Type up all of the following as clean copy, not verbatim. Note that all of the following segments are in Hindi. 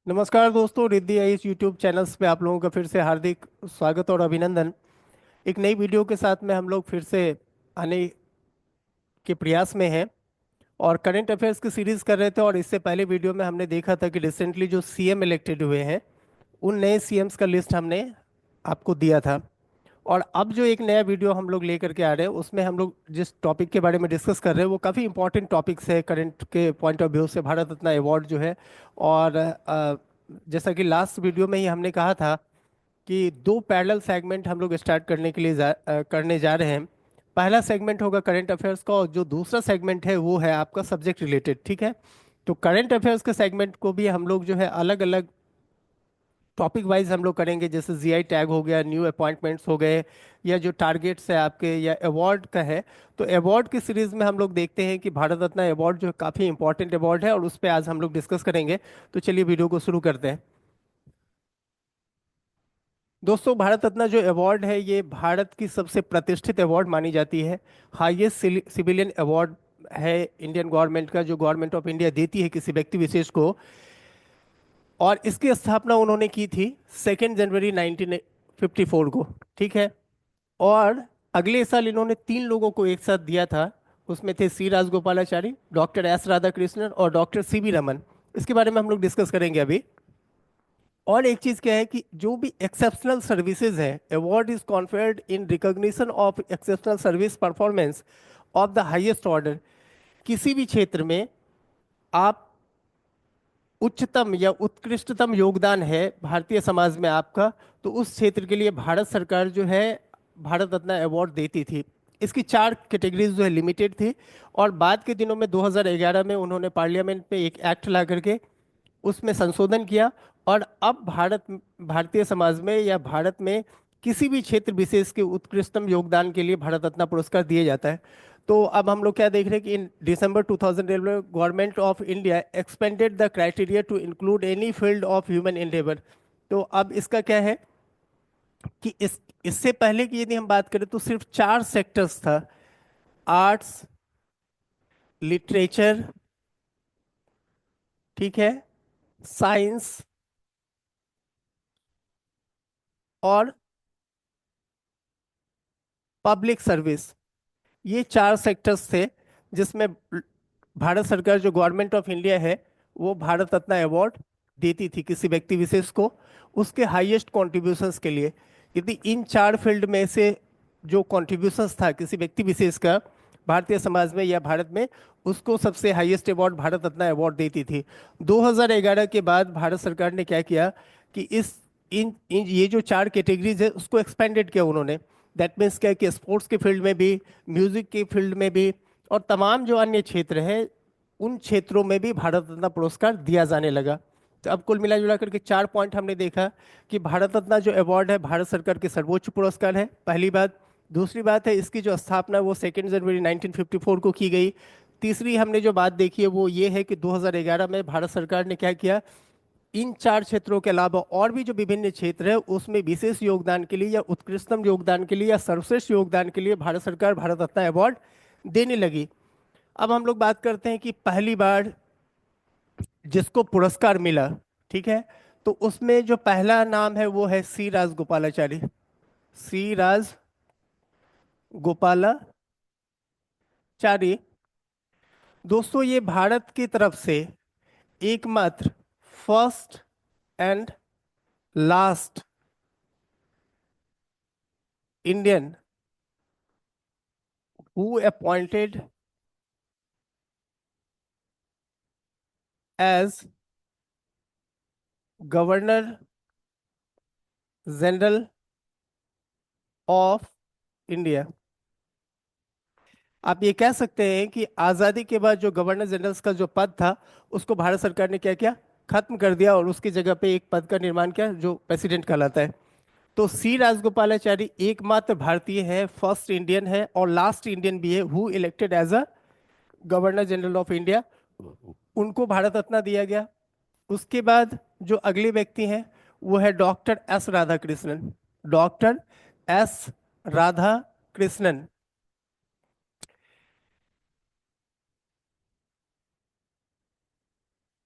नमस्कार दोस्तों, रिद्धि आइस यूट्यूब चैनल्स पे आप लोगों का फिर से हार्दिक स्वागत और अभिनंदन। एक नई वीडियो के साथ में हम लोग फिर से आने के प्रयास में हैं और करंट अफेयर्स की सीरीज कर रहे थे। और इससे पहले वीडियो में हमने देखा था कि रिसेंटली जो सीएम इलेक्टेड हुए हैं उन नए सीएम्स का लिस्ट हमने आपको दिया था। और अब जो एक नया वीडियो हम लोग लेकर के आ रहे हैं उसमें हम लोग जिस टॉपिक के बारे में डिस्कस कर रहे हैं वो काफ़ी इंपॉर्टेंट टॉपिक्स है करंट के पॉइंट ऑफ व्यू से। भारत रत्न अवार्ड जो है, और जैसा कि लास्ट वीडियो में ही हमने कहा था कि दो पैरेलल सेगमेंट हम लोग स्टार्ट करने के लिए करने जा रहे हैं। पहला सेगमेंट होगा करंट अफेयर्स का और जो दूसरा सेगमेंट है वो है आपका सब्जेक्ट रिलेटेड। ठीक है, तो करंट अफेयर्स के सेगमेंट को भी हम लोग जो है अलग अलग टॉपिक वाइज हम लोग करेंगे, जैसे जीआई टैग हो गया, न्यू अपॉइंटमेंट्स हो गए, या जो टारगेट्स है आपके, या अवार्ड का है। तो अवार्ड की सीरीज में हम लोग देखते हैं कि भारत रत्न अवार्ड जो काफ़ी इंपॉर्टेंट अवार्ड है और उस पर आज हम लोग डिस्कस करेंगे। तो चलिए वीडियो को शुरू करते हैं। दोस्तों, भारत रत्न जो अवार्ड है ये भारत की सबसे प्रतिष्ठित अवार्ड मानी जाती है। हाईएस्ट सिविलियन अवार्ड है इंडियन गवर्नमेंट का, जो गवर्नमेंट ऑफ इंडिया देती है किसी व्यक्ति विशेष को। और इसकी स्थापना उन्होंने की थी 2 जनवरी 1954 को। ठीक है, और अगले साल इन्होंने तीन लोगों को एक साथ दिया था। उसमें थे सी राजगोपालाचारी, डॉक्टर एस राधाकृष्णन और डॉक्टर सी वी रमन। इसके बारे में हम लोग डिस्कस करेंगे अभी। और एक चीज क्या है कि जो भी एक्सेप्शनल सर्विसेज है, award is conferred in recognition of exceptional service performance of the highest order. किसी भी क्षेत्र में आप उच्चतम या उत्कृष्टतम योगदान है भारतीय समाज में आपका, तो उस क्षेत्र के लिए भारत सरकार जो है भारत रत्न अवार्ड देती थी। इसकी चार कैटेगरीज जो है लिमिटेड थी। और बाद के दिनों में 2011 में उन्होंने पार्लियामेंट में एक एक्ट ला करके उसमें संशोधन किया। और अब भारतीय समाज में या भारत में किसी भी क्षेत्र विशेष के उत्कृष्टतम योगदान के लिए भारत रत्न पुरस्कार दिया जाता है। तो अब हम लोग क्या देख रहे हैं कि in December 2011 government of India expanded the criteria to include any field of human endeavour. तो अब इसका क्या है कि इससे पहले की यदि हम बात करें तो सिर्फ चार सेक्टर्स था: आर्ट्स, लिटरेचर, ठीक है, साइंस और पब्लिक सर्विस। ये चार सेक्टर्स थे जिसमें भारत सरकार जो गवर्नमेंट ऑफ इंडिया है वो भारत रत्न अवार्ड देती थी किसी व्यक्ति विशेष को उसके हाईएस्ट कॉन्ट्रीब्यूशंस के लिए। यदि इन चार फील्ड में से जो कॉन्ट्रीब्यूशंस था किसी व्यक्ति विशेष का भारतीय समाज में या भारत में, उसको सबसे highest award Bharat Ratna award देती थी। 2011 के बाद भारत सरकार ने क्या किया कि इन ये जो चार कैटेगरीज है उसको एक्सपेंडेड किया उन्होंने। दैट मीन्स क्या है कि स्पोर्ट्स के फील्ड में भी, म्यूजिक के फील्ड में भी, और तमाम जो अन्य क्षेत्र हैं उन क्षेत्रों में भी भारत रत्न पुरस्कार दिया जाने लगा। तो अब कुल मिला जुला करके चार पॉइंट हमने देखा कि भारत रत्न जो अवार्ड है भारत सरकार के सर्वोच्च पुरस्कार है, पहली बात। दूसरी बात है इसकी जो स्थापना वो 2 जनवरी 1954 को की गई। तीसरी हमने जो बात देखी है वो ये है कि 2011 में भारत सरकार ने क्या किया, इन चार क्षेत्रों के अलावा और भी जो विभिन्न क्षेत्र है उसमें विशेष योगदान के लिए या उत्कृष्टतम योगदान के लिए या सर्वश्रेष्ठ योगदान के लिए भारत सरकार भारत रत्न अवार्ड देने लगी। अब हम लोग बात करते हैं कि पहली बार जिसको पुरस्कार मिला, ठीक है, तो उसमें जो पहला नाम है वो है सी राजगोपालाचारी। सी राजगोपालाचारी। दोस्तों, ये भारत की तरफ से एकमात्र first and last Indian who appointed as governor general of India. आप ये कह सकते हैं कि आज़ादी के बाद जो गवर्नर जनरल का जो पद था उसको भारत सरकार ने क्या किया, खत्म कर दिया और उसकी जगह पे एक पद का निर्माण किया जो प्रेसिडेंट कहलाता है। तो सी राजगोपालाचारी एकमात्र भारतीय है, फर्स्ट इंडियन है और लास्ट इंडियन भी है who elected as a governor general of India. उनको भारत रत्न दिया गया। उसके बाद जो अगले व्यक्ति हैं वो है doctor S Radhakrishnan. Doctor S Radhakrishnan.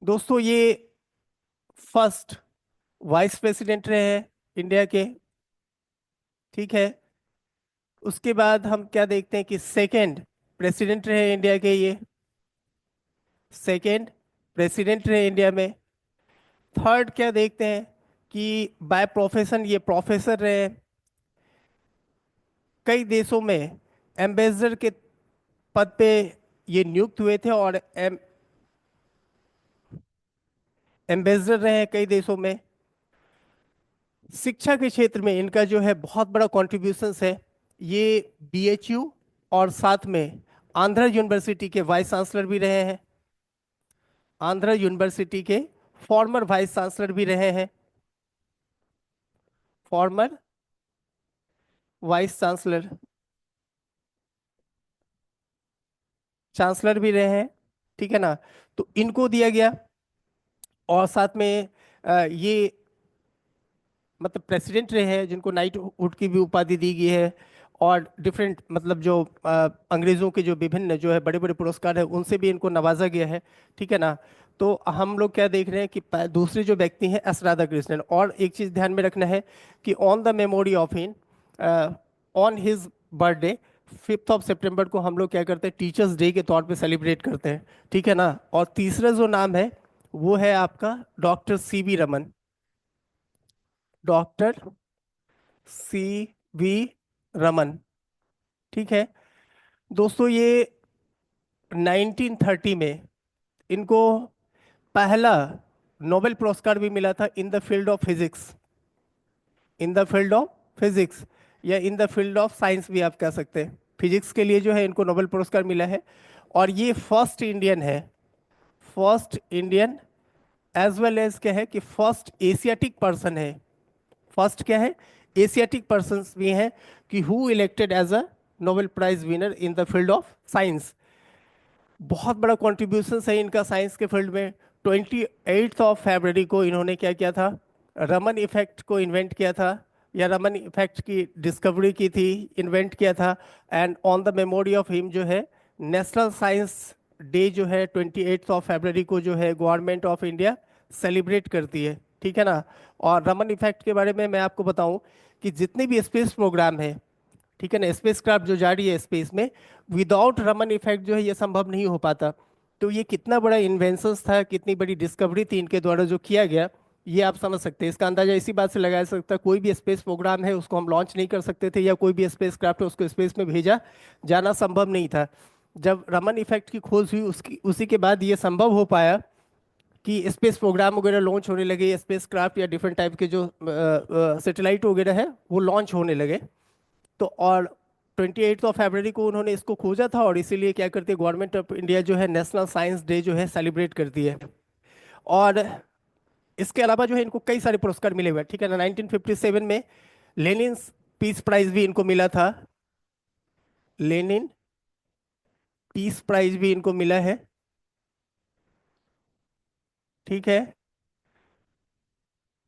दोस्तों, ये फर्स्ट वाइस प्रेसिडेंट रहे हैं इंडिया के। ठीक है। उसके बाद हम क्या देखते हैं कि सेकंड प्रेसिडेंट रहे इंडिया के ये। सेकंड प्रेसिडेंट रहे इंडिया में। थर्ड क्या देखते हैं कि बाय प्रोफेशन ये प्रोफेसर रहे। कई देशों में एम्बेसडर के पद पे ये नियुक्त हुए थे और एम्बेसडर रहे हैं कई देशों में। शिक्षा के क्षेत्र में इनका जो है बहुत बड़ा कॉन्ट्रीब्यूशंस है। ये बीएचयू और साथ में आंध्र यूनिवर्सिटी के वाइस चांसलर भी रहे हैं। आंध्र यूनिवर्सिटी के फॉर्मर वाइस चांसलर भी रहे हैं। फॉर्मर वाइस चांसलर चांसलर भी रहे हैं। ठीक है ना। तो इनको दिया गया। और साथ में ये मतलब प्रेसिडेंट रहे हैं जिनको नाइट हुड की भी उपाधि दी गई है। और डिफरेंट मतलब जो अंग्रेजों के जो विभिन्न जो है बड़े बड़े पुरस्कार है उनसे भी इनको नवाजा गया है। ठीक है ना। तो हम लोग क्या देख रहे हैं कि दूसरे जो व्यक्ति हैं एस राधा कृष्णन। और एक चीज़ ध्यान में रखना है कि on the memory of him, on his birthday 5 सितंबर को हम लोग क्या करते हैं टीचर्स डे के तौर पे सेलिब्रेट करते हैं। ठीक है ना। और तीसरा जो नाम है वो है आपका doctor CV Raman. Doctor CV Raman. ठीक है। दोस्तों ये 1930 में इनको पहला नोबेल पुरस्कार भी मिला था in the field of physics. In the field of physics या in the field of science भी आप कह सकते हैं। फिजिक्स के लिए जो है इनको नोबेल पुरस्कार मिला है। और ये फर्स्ट इंडियन है। First Indian as well as क्या है कि फर्स्ट एशियाटिक पर्सन है। फर्स्ट क्या है एशियाटिक पर्सन भी हैं कि who elected as a Nobel prize winner in the field of science. बहुत बड़ा कॉन्ट्रीब्यूशन है इनका साइंस के फील्ड में। 28 फरवरी को इन्होंने क्या किया था रमन इफेक्ट को इन्वेंट किया था या रमन इफेक्ट की डिस्कवरी की थी इन्वेंट किया था। And on the memory of him जो है नेशनल साइंस डे जो है 28 फरवरी को जो है गवर्नमेंट ऑफ इंडिया सेलिब्रेट करती है। ठीक है ना। और रमन इफेक्ट के बारे में मैं आपको बताऊं कि जितने भी स्पेस प्रोग्राम है ठीक है ना स्पेस क्राफ्ट जो जा रही है स्पेस में विदाउट रमन इफेक्ट जो है ये संभव नहीं हो पाता। तो ये कितना बड़ा इन्वेंशंस था कितनी बड़ी डिस्कवरी थी इनके द्वारा जो किया गया ये आप समझ सकते हैं। इसका अंदाजा इसी बात से लगाया सकता है कोई भी स्पेस प्रोग्राम है उसको हम लॉन्च नहीं कर सकते थे या कोई भी स्पेस क्राफ्ट है उसको स्पेस में भेजा जाना संभव नहीं था। जब रमन इफेक्ट की खोज हुई उसकी उसी के बाद ये संभव हो पाया कि स्पेस प्रोग्राम वगैरह लॉन्च होने लगे स्पेस क्राफ्ट या डिफरेंट टाइप के जो सैटेलाइट वगैरह है वो लॉन्च होने लगे। तो और 28 फरवरी को उन्होंने इसको खोजा था और इसीलिए क्या करती है गवर्नमेंट ऑफ इंडिया जो है नेशनल साइंस डे जो है सेलिब्रेट करती है। और इसके अलावा जो है इनको कई सारे पुरस्कार मिले हुए हैं। ठीक है ना। 1957 में लेनिन पीस प्राइज भी इनको मिला था। लेनिन पीस प्राइज भी इनको मिला है। ठीक है।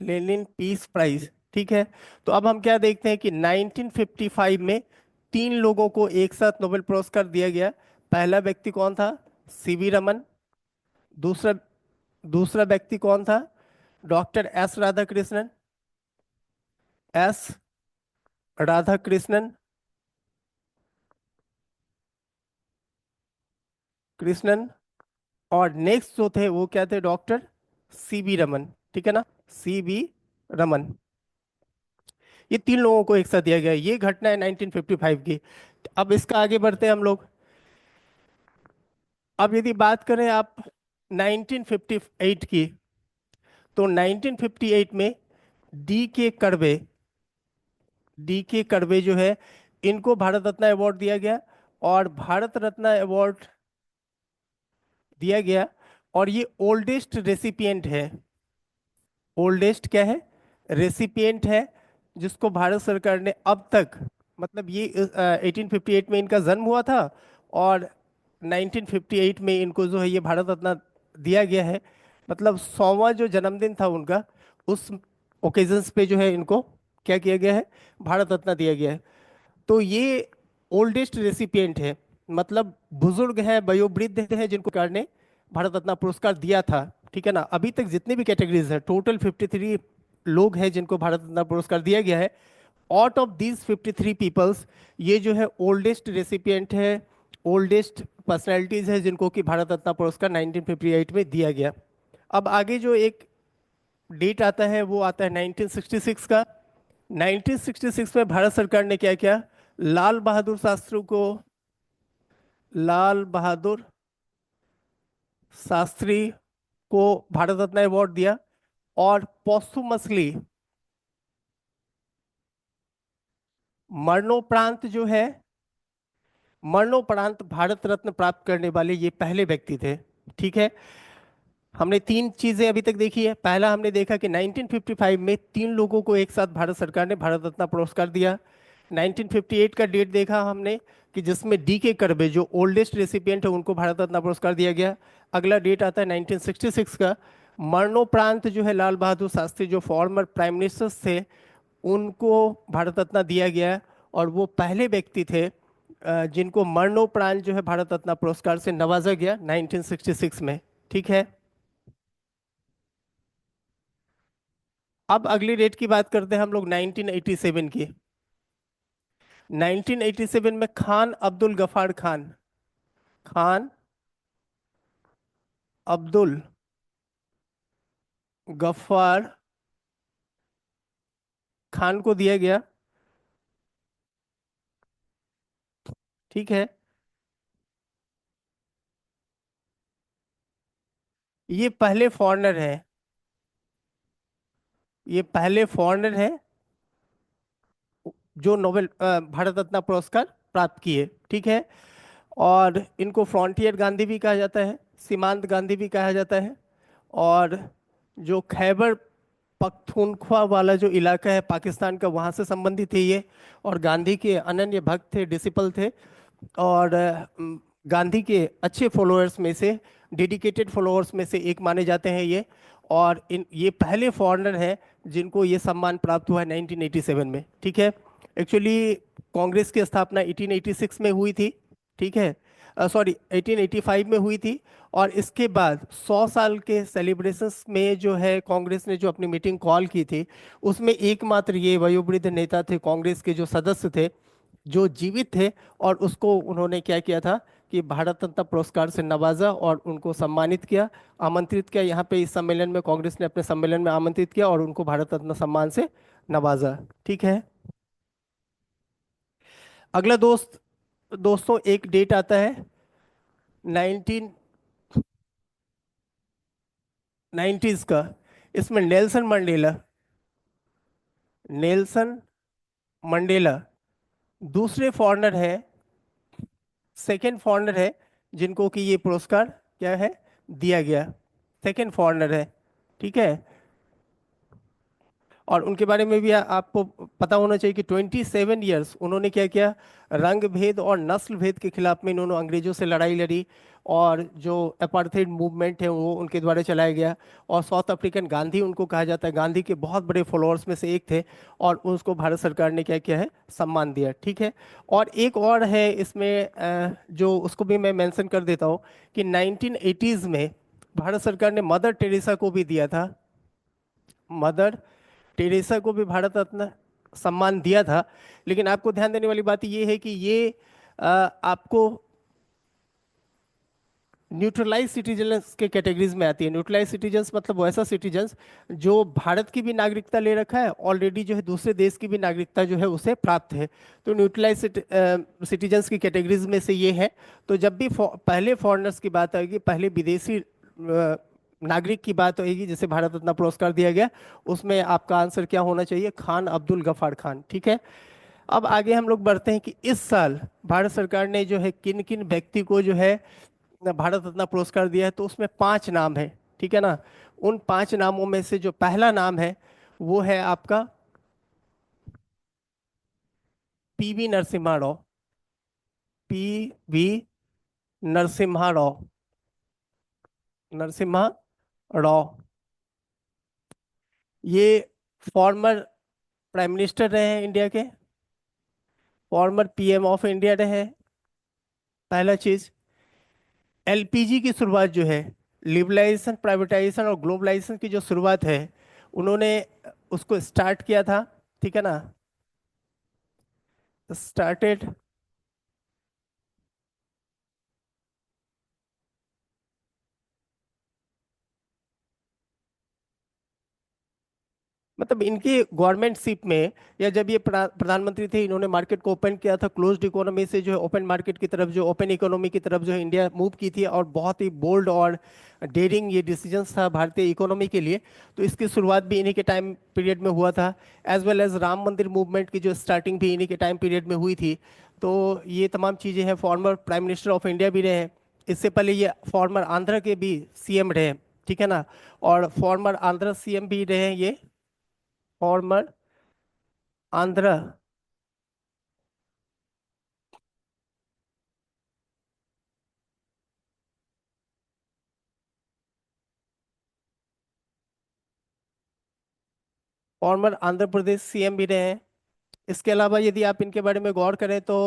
Lenin peace prize. ठीक है। तो अब हम क्या देखते हैं कि 1955 में तीन लोगों को एक साथ नोबेल पुरस्कार दिया गया। पहला व्यक्ति कौन था सीवी रमन। दूसरा दूसरा व्यक्ति कौन था doctor S Radhakrishnan. S Radhakrishnan Krishnan. और नेक्स्ट जो थे वो क्या थे डॉक्टर सीवी रमन। ठीक है ना। सीवी रमन। ये तीन लोगों को एक साथ दिया गया ये घटना है 1955 की। अब इसका आगे बढ़ते हैं हम लोग। अब यदि बात करें आप 1958 की तो 1958 में डी के कर्वे। डी के कर्वे जो है इनको भारत रत्न अवार्ड दिया गया। और भारत रत्न अवार्ड दिया गया। और ये ओल्डेस्ट रेसिपिएंट है। ओल्डेस्ट क्या है रेसिपिएंट है जिसको भारत सरकार ने अब तक मतलब ये 1858 में इनका जन्म हुआ था। और 1958 में इनको जो है ये भारत रत्न दिया गया है। मतलब 100वां जो जन्मदिन था उनका उस ओकेजन्स पे जो है इनको क्या किया गया है भारत रत्न दिया गया है। तो ये ओल्डेस्ट रेसिपिएंट है मतलब बुजुर्ग हैं वयोवृद्ध हैं जिनको सरकार ने भारत रत्न पुरस्कार दिया था। ठीक है ना। अभी तक जितने भी कैटेगरीज है, टोटल 53 लोग हैं जिनको भारत रत्न पुरस्कार दिया गया है। आउट ऑफ दीज 53 पीपल्स, ये जो है ओल्डेस्ट रेसिपिएंट है, ओल्डेस्ट पर्सनैलिटीज है जिनको कि भारत रत्न पुरस्कार 1958 में दिया गया। अब आगे जो एक डेट आता है वो आता है 1966 का। 1966 में भारत सरकार ने क्या किया, लाल बहादुर शास्त्री को, लाल बहादुर शास्त्री को भारत रत्न अवार्ड दिया। और पॉस्थुमसली, मरणोपरांत जो है, मरणोपरांत भारत रत्न प्राप्त करने वाले ये पहले व्यक्ति थे। ठीक है। हमने तीन चीजें अभी तक देखी है। पहला, हमने देखा कि 1955 में तीन लोगों को एक साथ भारत सरकार ने भारत रत्न पुरस्कार दिया। 1958 का डेट देखा हमने कि जिसमें डी के करबे जो ओल्डेस्ट रेसिपिएंट है उनको भारत रत्न पुरस्कार दिया गया। अगला डेट आता है 1966 का। मरणोपरांत जो है लाल बहादुर शास्त्री जो फॉर्मर प्राइम मिनिस्टर्स थे उनको भारत रत्न दिया गया। और वो पहले व्यक्ति थे जिनको मरणोपरांत जो है भारत रत्न पुरस्कार से नवाजा गया 1966 में। ठीक है। अब अगली डेट की बात करते हैं हम लोग 1987 की। 1987 में खान अब्दुल गफार खान, खान अब्दुल गफ्फार खान को दिया गया। ठीक है। ये पहले फॉरेनर है, ये पहले फॉरेनर है जो नोबेल भारत रत्न पुरस्कार प्राप्त किए। ठीक है। और इनको फ्रंटियर गांधी भी कहा जाता है, सीमांत गांधी भी कहा जाता है। और जो खैबर पख्तूनख्वा वाला जो इलाका है पाकिस्तान का, वहाँ से संबंधित है ये। और गांधी के अनन्य भक्त थे, डिसिपल थे। और गांधी के अच्छे फॉलोअर्स में से, डेडिकेटेड फॉलोअर्स में से एक माने जाते हैं ये। और इन ये पहले फॉरेनर हैं जिनको ये सम्मान प्राप्त हुआ है 1987 में। ठीक है। एक्चुअली कांग्रेस की स्थापना 1886 में हुई थी। ठीक है, सॉरी 1885 में हुई थी। और इसके बाद 100 साल के सेलिब्रेशंस में जो है कांग्रेस ने जो अपनी मीटिंग कॉल की थी उसमें एकमात्र ये वयोवृद्ध नेता थे, कांग्रेस के जो सदस्य थे जो जीवित थे। और उसको उन्होंने क्या किया था कि भारत रत्न पुरस्कार से नवाजा और उनको सम्मानित किया, आमंत्रित किया। यहाँ पे इस सम्मेलन में कांग्रेस ने अपने सम्मेलन में आमंत्रित किया और उनको भारत रत्न सम्मान से नवाजा। ठीक है। अगला दोस्तों एक डेट आता है 1990s का। इसमें नेल्सन मंडेला, नेल्सन मंडेला दूसरे फॉरेनर है, सेकेंड फॉरेनर है जिनको कि ये पुरस्कार क्या है, दिया गया। सेकेंड फॉरेनर है। ठीक है। और उनके बारे में भी आपको पता होना चाहिए कि 27 ईयर्स उन्होंने क्या किया, रंग भेद और नस्ल भेद के खिलाफ में इन्होंने अंग्रेजों से लड़ाई लड़ी। और जो अपार्थाइड मूवमेंट है वो उनके द्वारा चलाया गया। और साउथ अफ्रीकन गांधी उनको कहा जाता है, गांधी के बहुत बड़े फॉलोअर्स में से एक थे। और उसको भारत सरकार ने क्या किया है, सम्मान दिया। ठीक है। और एक और है इसमें जो उसको भी मैं मेंशन कर देता हूँ कि 1980s में भारत सरकार ने मदर टेरेसा को भी दिया था, मदर टेरेसा को भी भारत रत्न सम्मान दिया था। लेकिन आपको ध्यान देने वाली बात ये है कि ये आपको न्यूट्रलाइज सिटीजन्स के कैटेगरीज में आती है। न्यूट्रलाइज सिटीजन्स मतलब वो ऐसा सिटीजन्स जो भारत की भी नागरिकता ले रखा है, ऑलरेडी जो है दूसरे देश की भी नागरिकता जो है उसे प्राप्त है। तो न्यूट्रलाइज सिटीजन्स की कैटेगरीज में से ये है। तो जब भी पहले फॉरेनर्स की बात आएगी, पहले विदेशी नागरिक की बात होगी जिसे भारत रत्न पुरस्कार दिया गया, उसमें आपका आंसर क्या होना चाहिए, खान अब्दुल गफार खान। ठीक है। अब आगे हम लोग बढ़ते हैं कि इस साल भारत सरकार ने जो है किन किन व्यक्ति को जो है भारत रत्न पुरस्कार दिया है। तो उसमें 5 नाम है। ठीक है ना। उन 5 नामों में से जो पहला नाम है वो है आपका पीवी नरसिम्हा राव, पीवी नरसिम्हा राव, नरसिम्हा राव। ये फॉर्मर प्राइम मिनिस्टर रहे हैं इंडिया के, फॉर्मर पीएम ऑफ इंडिया रहे। पहला चीज, एलपीजी की शुरुआत जो है, लिबरलाइजेशन, प्राइवेटाइजेशन और ग्लोबलाइजेशन की जो शुरुआत है, उन्होंने उसको स्टार्ट किया था। ठीक है ना? स्टार्टेड, मतलब इनकी गवर्नमेंटशिप में, या जब ये प्रधानमंत्री थे, इन्होंने मार्केट को ओपन किया था। क्लोज्ड इकोनॉमी से जो है ओपन मार्केट की तरफ, जो ओपन इकोनॉमी की तरफ जो है इंडिया मूव की थी, और बहुत ही बोल्ड और डेयरिंग ये डिसीजंस था भारतीय इकोनॉमी के लिए। तो इसकी शुरुआत भी इन्हीं के टाइम पीरियड में हुआ था। एज वेल एज राम मंदिर मूवमेंट की जो स्टार्टिंग भी इन्हीं के टाइम पीरियड में हुई थी। तो ये तमाम चीज़ें हैं। Farmer prime minister of India भी रहे हैं। इससे पहले ये फॉर्मर आंध्र के भी सीएम रहे। ठीक है ना? और फॉर्मर आंध्र सीएम भी रहे हैं ये। Farmer Andhra, farmer Andhra Pradesh CM भी रहे हैं। इसके अलावा यदि आप इनके बारे में गौर करें तो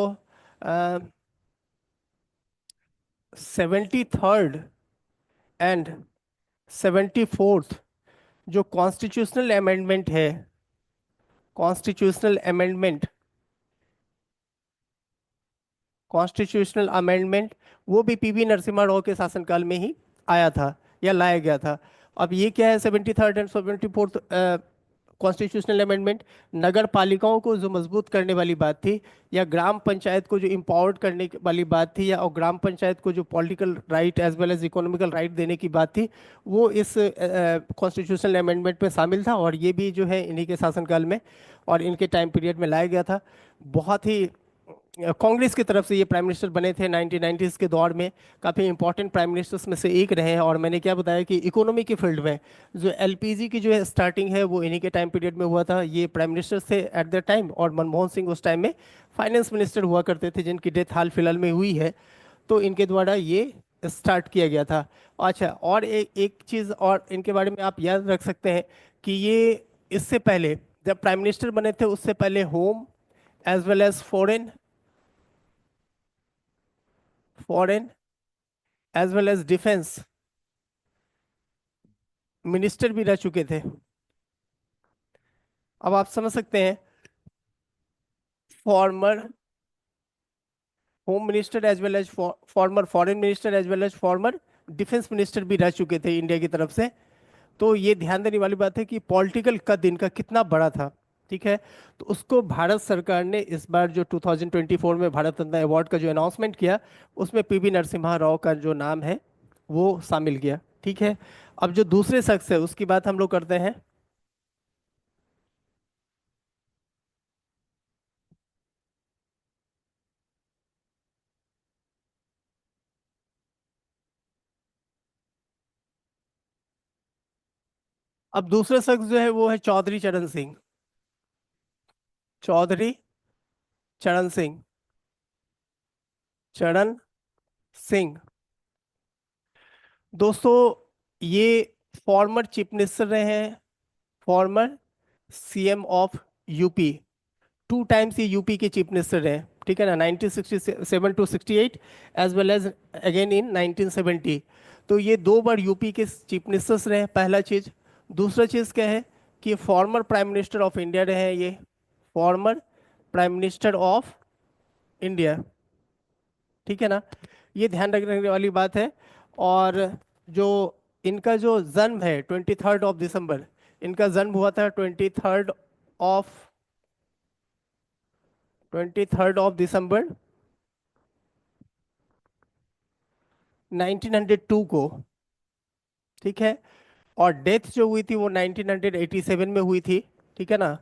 73rd एंड 74th जो कॉन्स्टिट्यूशनल अमेंडमेंट है, कॉन्स्टिट्यूशनल अमेंडमेंट, कॉन्स्टिट्यूशनल अमेंडमेंट, वो भी पीवी नरसिम्हा राव के शासनकाल में ही आया था या लाया गया था। अब ये क्या है 73rd and 74th constitutional amendment? नगर पालिकाओं को जो मजबूत करने वाली बात थी, या ग्राम पंचायत को जो इम्पावर्ड करने वाली बात थी, या और ग्राम पंचायत को जो political right as well as economical right देने की बात थी, वो इस कॉन्स्टिट्यूशनल अमेंडमेंट में शामिल था। और ये भी जो है इन्हीं के शासनकाल में और इनके टाइम पीरियड में लाया गया था। बहुत ही कांग्रेस की तरफ से ये प्राइम मिनिस्टर बने थे 1990s के दौर में। काफ़ी इंपॉर्टेंट प्राइम मिनिस्टर्स में से एक रहे हैं। और मैंने क्या बताया कि इकोनॉमी के फील्ड में जो एलपीजी की जो है स्टार्टिंग है, वो इन्हीं के टाइम पीरियड में हुआ था। ये प्राइम मिनिस्टर थे एट द टाइम, और मनमोहन सिंह उस टाइम में फाइनेंस मिनिस्टर हुआ करते थे, जिनकी डेथ हाल फिलहाल में हुई है। तो इनके द्वारा ये स्टार्ट किया गया था। अच्छा, और एक एक चीज़ और इनके बारे में आप याद रख सकते हैं कि ये इससे पहले जब प्राइम मिनिस्टर बने थे, उससे पहले home as well as foreign as well as defence minister भी रह चुके थे। अब आप समझ सकते हैं, former home minister as well as former foreign minister as well as former defence minister भी रह चुके थे इंडिया की तरफ से। तो ये ध्यान देने वाली बात है कि पॉलिटिकल कद इनका कितना बड़ा था। ठीक है? तो उसको भारत सरकार ने इस बार जो 2024 में भारत रत्न अवार्ड का जो अनाउंसमेंट किया, उसमें पीवी नरसिम्हा राव का जो नाम है वो शामिल किया। ठीक है? अब जो दूसरे शख्स है उसकी बात हम लोग करते हैं। अब दूसरा शख्स जो है वो है चौधरी चरण सिंह। चौधरी चरण सिंह, चरण सिंह। दोस्तों, ये फॉर्मर चीफ मिनिस्टर रहे हैं, former CM of UP. 2 times ये यूपी के चीफ मिनिस्टर रहे। ठीक है ना? 1967 to 68, as well as again in 1970। तो ये 2 बार यूपी के चीफ मिनिस्टर्स रहे, पहला चीज। दूसरा चीज क्या है कि former prime minister of India रहे हैं ये, former prime minister of India. ठीक है ना? ये ध्यान रखने वाली बात है। और जो इनका जो जन्म है 23rd ऑफ दिसंबर, इनका जन्म हुआ था ऑफ 23rd ऑफ दिसंबर 1902 को। ठीक है? और डेथ जो हुई थी वो 1987 में हुई थी। ठीक है ना?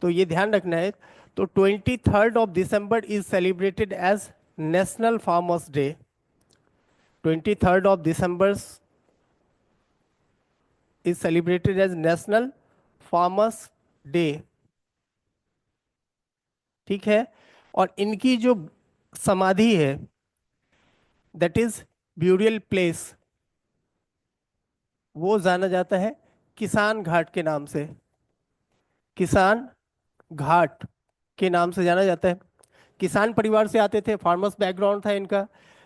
तो ये ध्यान रखना है। तो 23rd of December is celebrated as national farmers day. 23rd of December is celebrated as national farmers day. ठीक है? और इनकी जो समाधि है, दैट इज ब्यूरियल प्लेस, वो जाना जाता है किसान घाट के नाम से। किसान घाट के नाम से जाना जाता है। किसान परिवार से आते थे, फार्मर्स बैकग्राउंड था इनका।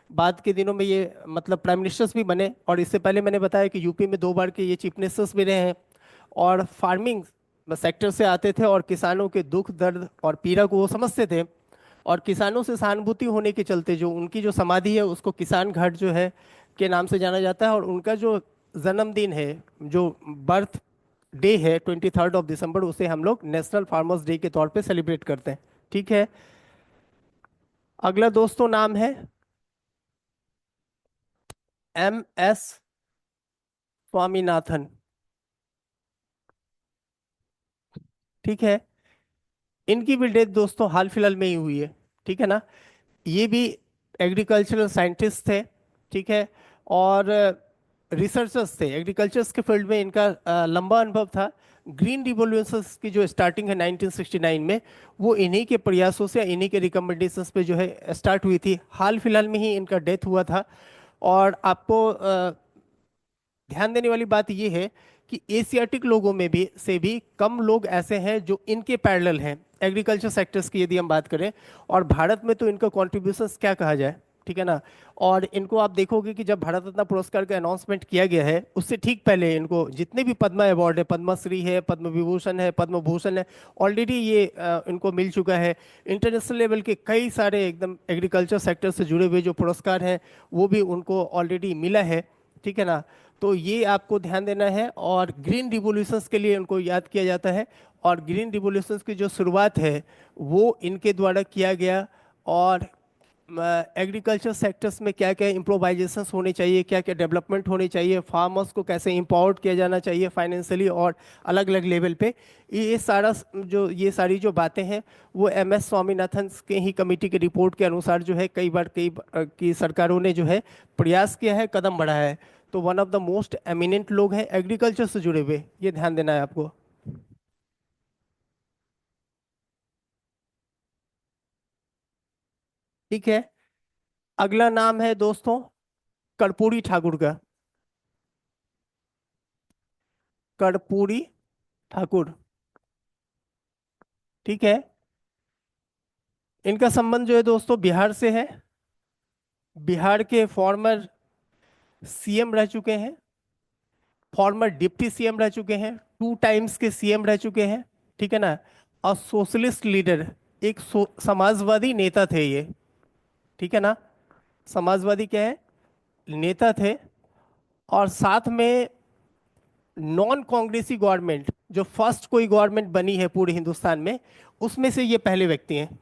बाद के दिनों में ये मतलब प्राइम मिनिस्टर्स भी बने, और इससे पहले मैंने बताया कि यूपी में 2 बार के ये चीफ मिनिस्टर्स भी रहे हैं। और फार्मिंग सेक्टर से आते थे और किसानों के दुख दर्द और पीड़ा को वो समझते थे। और किसानों से सहानुभूति होने के चलते जो उनकी जो समाधि है उसको किसान घाट जो है के नाम से जाना जाता है। और उनका जो जन्मदिन है, जो बर्थ डे है, 23 दिसंबर, उसे हम लोग नेशनल फार्मर्स डे के तौर पे सेलिब्रेट करते हैं। ठीक है। अगला दोस्तों नाम है MS स्वामीनाथन। ठीक है। इनकी भी डेथ दोस्तों हाल फिलहाल में ही हुई है। ठीक है ना। ये भी एग्रीकल्चरल साइंटिस्ट थे। ठीक है। और रिसर्चर्स थे, एग्रीकल्चर्स के फील्ड में इनका लंबा अनुभव था। ग्रीन रिवॉल्यूशंस की जो स्टार्टिंग है 1969 में, वो इन्हीं के प्रयासों से, इन्हीं के रिकमेंडेशंस पे जो है स्टार्ट हुई थी। हाल फिलहाल में ही इनका डेथ हुआ था। और आपको ध्यान देने वाली बात यह है कि एशियाटिक लोगों में भी से भी कम लोग ऐसे हैं जो इनके पैरेलल हैं एग्रीकल्चर सेक्टर्स की, यदि हम बात करें। और भारत में तो इनका कॉन्ट्रीब्यूशंस क्या कहा जाए। ठीक है ना। और इनको आप देखोगे कि जब भारत रत्न पुरस्कार का अनाउंसमेंट किया गया है उससे ठीक पहले इनको जितने भी पद्मा अवार्ड है, पद्मश्री है, पद्म विभूषण है, पद्म भूषण है, ऑलरेडी ये इनको मिल चुका है। इंटरनेशनल लेवल के कई सारे एकदम एग्रीकल्चर सेक्टर से जुड़े हुए जो पुरस्कार हैं वो भी उनको ऑलरेडी मिला है। ठीक है ना। तो ये आपको ध्यान देना है। और ग्रीन रिवॉल्यूशंस के लिए इनको याद किया जाता है। और ग्रीन रिवॉल्यूशंस की जो शुरुआत है वो इनके द्वारा किया गया। और एग्रीकल्चर सेक्टर्स में क्या क्या इम्प्रोवाइजेशंस होने चाहिए, क्या क्या डेवलपमेंट होने चाहिए, फार्मर्स को कैसे इम्पावर्ड किया जाना चाहिए फाइनेंशियली और अलग अलग लेवल पे, ये सारा जो ये सारी जो बातें हैं वो MS स्वामीनाथन के ही कमेटी के रिपोर्ट के अनुसार जो है कई बार की सरकारों ने जो है प्रयास किया है, कदम बढ़ाया है। तो one of the most eminent लोग हैं एग्रीकल्चर से जुड़े हुए, ये ध्यान देना है आपको। ठीक है। अगला नाम है दोस्तों कर्पूरी ठाकुर का। कर्पूरी ठाकुर। ठीक है। इनका संबंध जो है दोस्तों बिहार से है। बिहार के फॉर्मर CM रह चुके हैं, फॉर्मर डिप्टी CM रह चुके हैं, 2 टाइम्स के CM रह चुके हैं। ठीक है ना। और सोशलिस्ट लीडर, एक समाजवादी नेता थे ये। ठीक है ना। समाजवादी क्या है, नेता थे। और साथ में नॉन कांग्रेसी गवर्नमेंट जो फर्स्ट कोई गवर्नमेंट बनी है पूरे हिंदुस्तान में, उसमें से ये पहले व्यक्ति हैं।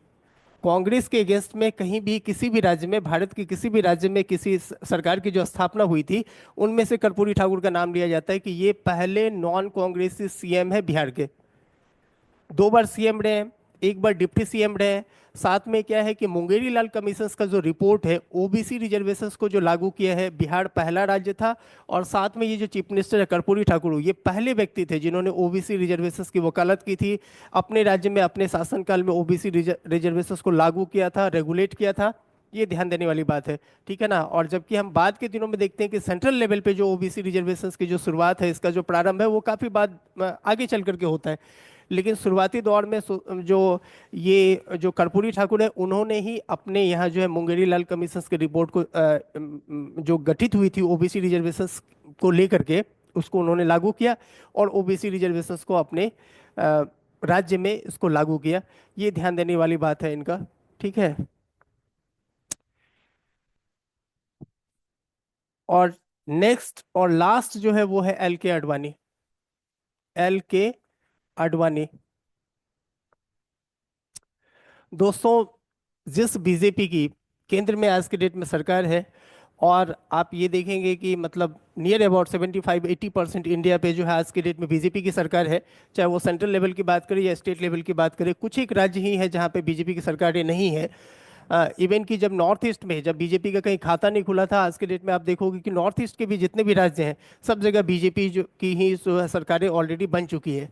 कांग्रेस के अगेंस्ट में कहीं भी किसी भी राज्य में, भारत के किसी भी राज्य में किसी सरकार की जो स्थापना हुई थी, उनमें से कर्पूरी ठाकुर का नाम लिया जाता है कि ये पहले नॉन कांग्रेसी CM है बिहार के। 2 बार CM रहे हैं, एक बार डिप्टी CM रहे हैं। साथ में क्या है कि मुंगेरी लाल कमीशन का जो रिपोर्ट है, OBC रिजर्वेशंस को जो लागू किया है, बिहार पहला राज्य था। और साथ में ये जो चीफ मिनिस्टर है कर्पूरी ठाकुर, ये पहले व्यक्ति थे जिन्होंने OBC रिजर्वेशंस की वकालत की थी। अपने राज्य में अपने शासनकाल में OBC रिजर्वेशंस को लागू किया था, रेगुलेट किया था। ये ध्यान देने वाली बात है। ठीक है ना। और जबकि हम बाद के दिनों में देखते हैं कि सेंट्रल लेवल पे जो OBC रिजर्वेशंस की जो शुरुआत है, इसका जो प्रारंभ है, वो काफ़ी बाद आगे चल करके होता है। लेकिन शुरुआती दौर में जो ये जो कर्पूरी ठाकुर है, उन्होंने ही अपने यहाँ जो है मुंगेरी लाल कमीशन की रिपोर्ट को जो गठित हुई थी OBC रिजर्वेशंस को लेकर के, उसको उन्होंने लागू किया। और OBC रिजर्वेशंस को अपने राज्य में इसको लागू किया। ये ध्यान देने वाली बात है इनका। ठीक है। और नेक्स्ट और लास्ट जो है वो है LK आडवाणी। LK आडवाणी। दोस्तों, जिस बीजेपी की केंद्र में आज के डेट में सरकार है, और आप ये देखेंगे कि मतलब नियर अबाउट 75-80% इंडिया पे जो है आज के डेट में बीजेपी की सरकार है। चाहे वो सेंट्रल लेवल की बात करें या स्टेट लेवल की बात करें, कुछ एक राज्य ही है जहाँ पे बीजेपी की सरकारें नहीं है। इवन कि जब नॉर्थ ईस्ट में जब बीजेपी का कहीं खाता नहीं खुला था, आज के डेट में आप देखोगे कि नॉर्थ ईस्ट के भी जितने भी राज्य हैं, सब जगह बीजेपी जो की ही जो है सरकारें ऑलरेडी बन चुकी है।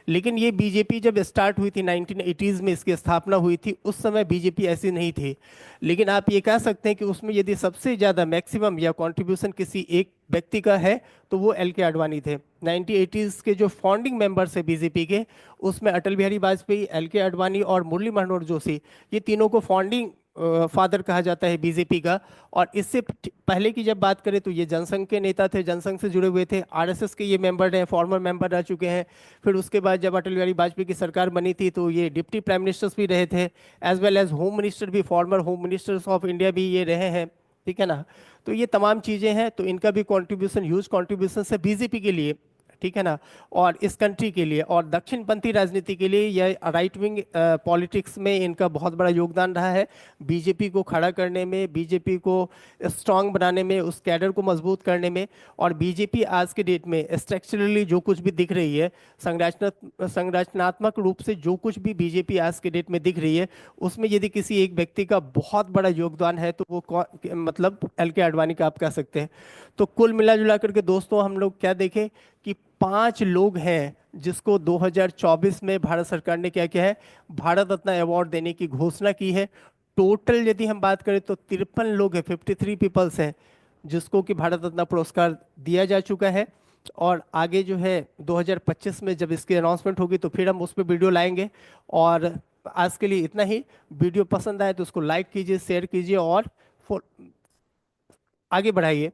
लेकिन ये बीजेपी जब स्टार्ट हुई थी 1980s में, इसकी स्थापना हुई थी, उस समय बीजेपी ऐसी नहीं थी। लेकिन आप ये कह सकते हैं कि उसमें यदि सबसे ज़्यादा मैक्सिमम या कंट्रीब्यूशन किसी एक व्यक्ति का है तो वो LK आडवाणी थे। 1980s के जो फाउंडिंग मेंबर्स है बीजेपी के, उसमें अटल बिहारी वाजपेयी, LK आडवाणी और मुरली मनोहर जोशी, ये तीनों को फाउंडिंग फादर कहा जाता है बीजेपी का। और इससे पहले की जब बात करें तो ये जनसंघ के नेता थे, जनसंघ से जुड़े हुए थे, आरएसएस के ये मेंबर हैं, फॉर्मर मेंबर रह चुके हैं। फिर उसके बाद जब अटल बिहारी वाजपेयी की सरकार बनी थी तो ये डिप्टी प्राइम मिनिस्टर्स भी रहे थे, as well as home minister भी, former home ministers of India भी ये रहे हैं। ठीक है ना। तो ये तमाम चीज़ें हैं, तो इनका भी कंट्रीब्यूशन, ह्यूज कंट्रीब्यूशन है बीजेपी के लिए। ठीक है ना। और इस कंट्री के लिए और दक्षिणपंथी राजनीति के लिए या राइट विंग पॉलिटिक्स में इनका बहुत बड़ा योगदान रहा है। बीजेपी को खड़ा करने में, बीजेपी को स्ट्रांग बनाने में, उस कैडर को मजबूत करने में। और बीजेपी आज के डेट में स्ट्रक्चरली जो कुछ भी दिख रही है, संरचनात्मक रूप से जो कुछ भी बीजेपी आज के डेट में दिख रही है, उसमें यदि किसी एक व्यक्ति का बहुत बड़ा योगदान है तो वो मतलब एल के आडवाणी का आप कह सकते हैं। तो कुल मिला जुला करके दोस्तों हम लोग क्या देखें कि 5 लोग हैं जिसको 2024 में भारत सरकार ने क्या किया है, भारत रत्न अवार्ड देने की घोषणा की है। टोटल यदि हम बात करें तो 53 लोग हैं, 53 पीपल्स हैं जिसको कि भारत रत्न पुरस्कार दिया जा चुका है। और आगे जो है 2025 में जब इसकी अनाउंसमेंट होगी तो फिर हम उस पर वीडियो लाएंगे। और आज के लिए इतना ही। वीडियो पसंद आए तो उसको लाइक कीजिए, शेयर कीजिए और आगे बढ़ाइए।